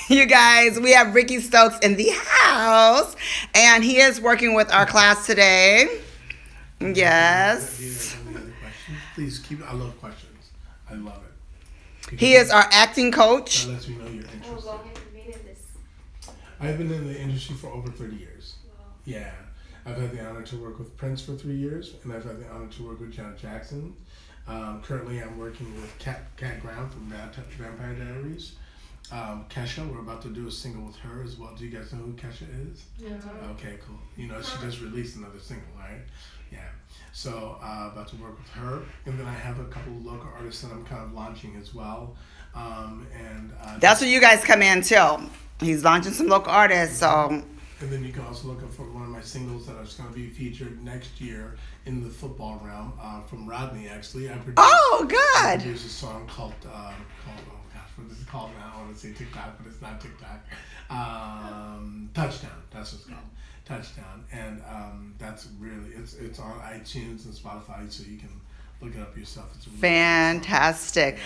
You guys, we have Rikki Stokes in the house, and he is working with our class today. Yes. Any other questions? Please keep. I love questions. I love it. Because He is our acting coach. that lets me know you're How interested. long have you been in this? I've been in the industry for over 30 years. Wow. Yeah. I've had the honor to work with Prince for 3 years, and I've had the honor to work with Janet Jackson. Currently, I'm working with Kat Graham from Vampire Diaries. Kesha, we're about to do a single with her as well. Do you guys know who Kesha is? Okay, cool. You know, she just released another single, right? Yeah. So, about to work with her. And then I have a couple of local artists that I'm kind of launching as well. That's where you guys come in too. He's launching some local artists, so. And then you can also look up for one of my singles that is going to be featured next year in the football realm from Rodney, actually. I produced a song called, oh gosh, what is it called now? I want to say TikTok, but it's not TikTok. Touchdown, that's what it's called. Touchdown. And that's really, it's on iTunes and Spotify, so you can look it up yourself. It's really Fantastic.